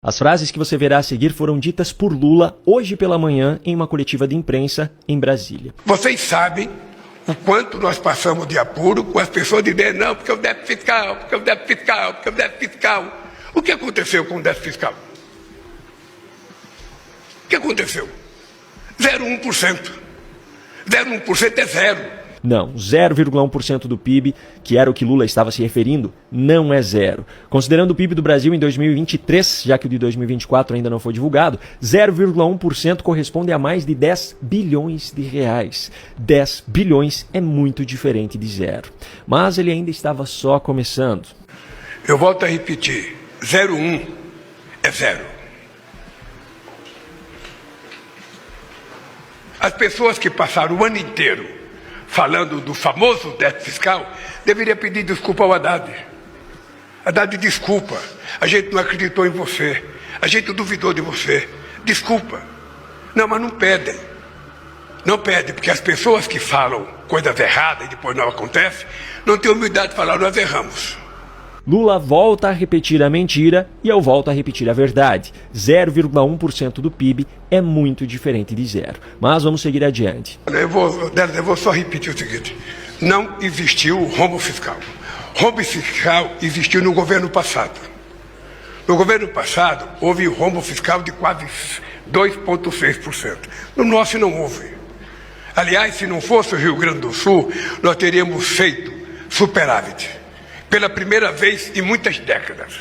As frases que você verá a seguir foram ditas por Lula hoje pela manhã em uma coletiva de imprensa em Brasília. Vocês sabem o quanto nós passamos de apuro com as pessoas dizendo não, porque o déficit fiscal, porque o déficit fiscal, porque o déficit fiscal. O que aconteceu com o déficit fiscal? O que aconteceu? 0,1%. 0,1% é zero. Não, 0,1% do PIB, que era o que Lula estava se referindo, não é zero. Considerando o PIB do Brasil em 2023, já que o de 2024 ainda não foi divulgado, 0,1% corresponde a mais de 10 bilhões de reais. 10 bilhões é muito diferente de zero. Mas ele ainda estava só começando. Eu volto a repetir, 0,1 é zero. As pessoas que passaram o ano inteiro falando do famoso déficit fiscal, deveria pedir desculpa ao Haddad. Haddad, desculpa, a gente não acreditou em você, a gente duvidou de você, desculpa. Não, mas não pedem. Não pedem, porque as pessoas que falam coisas erradas e depois não acontece, não têm humildade de falar, nós erramos. Lula volta a repetir a mentira e eu volto a repetir a verdade. 0,1% do PIB é muito diferente de zero. Mas vamos seguir adiante. Eu vou só repetir o seguinte. Não existiu rombo fiscal. Rombo fiscal existiu no governo passado. No governo passado, houve rombo fiscal de quase 2,6%. No nosso não houve. Aliás, se não fosse o Rio Grande do Sul, nós teríamos feito superávit. Pela primeira vez em muitas décadas.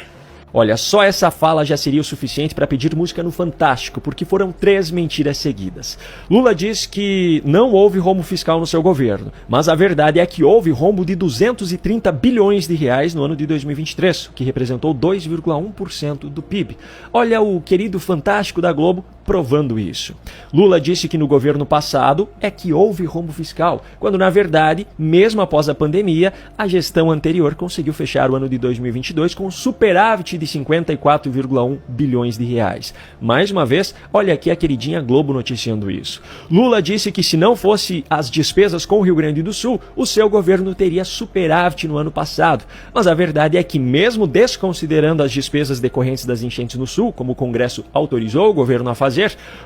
Olha, só essa fala já seria o suficiente para pedir música no Fantástico, porque foram 3 mentiras seguidas. Lula diz que não houve rombo fiscal no seu governo, mas a verdade é que houve rombo de 230 bilhões de reais no ano de 2023, o que representou 2,1% do PIB. Olha o querido Fantástico da Globo provando isso. Lula disse que no governo passado é que houve rombo fiscal, quando na verdade, mesmo após a pandemia, a gestão anterior conseguiu fechar o ano de 2022 com superávit de 54,1 bilhões de reais. Mais uma vez, olha aqui a queridinha Globo noticiando isso. Lula disse que se não fosse as despesas com o Rio Grande do Sul, o seu governo teria superávit no ano passado. Mas a verdade é que mesmo desconsiderando as despesas decorrentes das enchentes no Sul, como o Congresso autorizou o governo a fazer,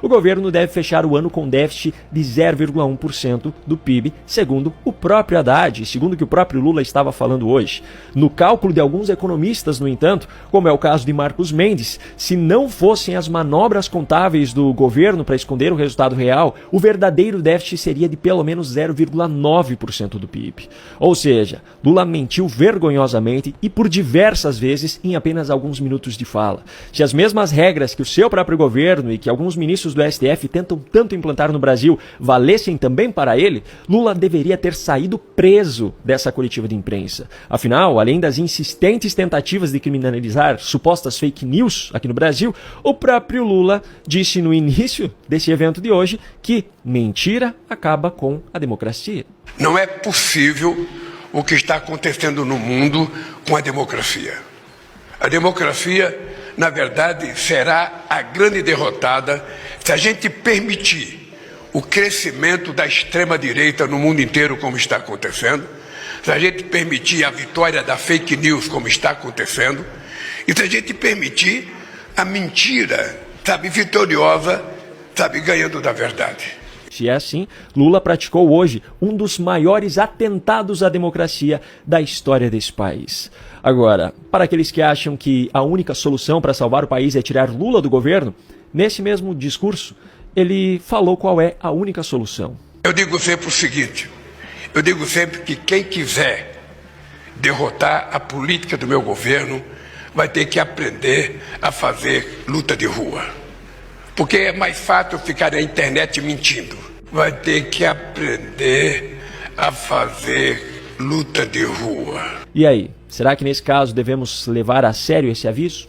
o governo deve fechar o ano com déficit de 0,1% do PIB, segundo o próprio Haddad, segundo o que o próprio Lula estava falando hoje. No cálculo de alguns economistas, no entanto, como é o caso de Marcos Mendes, se não fossem as manobras contábeis do governo para esconder o resultado real, o verdadeiro déficit seria de pelo menos 0,9% do PIB. Ou seja, Lula mentiu vergonhosamente e por diversas vezes em apenas alguns minutos de fala. Se as mesmas regras que o seu próprio governo e que alguns ministros do STF tentam tanto implantar no Brasil valessem também para ele, Lula deveria ter saído preso dessa coletiva de imprensa. Afinal, além das insistentes tentativas de criminalizar supostas fake news aqui no Brasil, o próprio Lula disse no início desse evento de hoje que mentira acaba com a democracia. Não é possível o que está acontecendo no mundo com a democracia. A democracia, na verdade, será a grande derrotada se a gente permitir o crescimento da extrema-direita no mundo inteiro, como está acontecendo, se a gente permitir a vitória da fake news, como está acontecendo, e se a gente permitir a mentira, vitoriosa, ganhando da verdade. Se é assim, Lula praticou hoje um dos maiores atentados à democracia da história desse país. Agora, para aqueles que acham que a única solução para salvar o país é tirar Lula do governo, nesse mesmo discurso, ele falou qual é a única solução. Eu digo sempre o seguinte, eu digo sempre que quem quiser derrotar a política do meu governo vai ter que aprender a fazer luta de rua. Porque é mais fácil ficar na internet mentindo. Vai ter que aprender a fazer luta de rua. E aí, será que nesse caso devemos levar a sério esse aviso?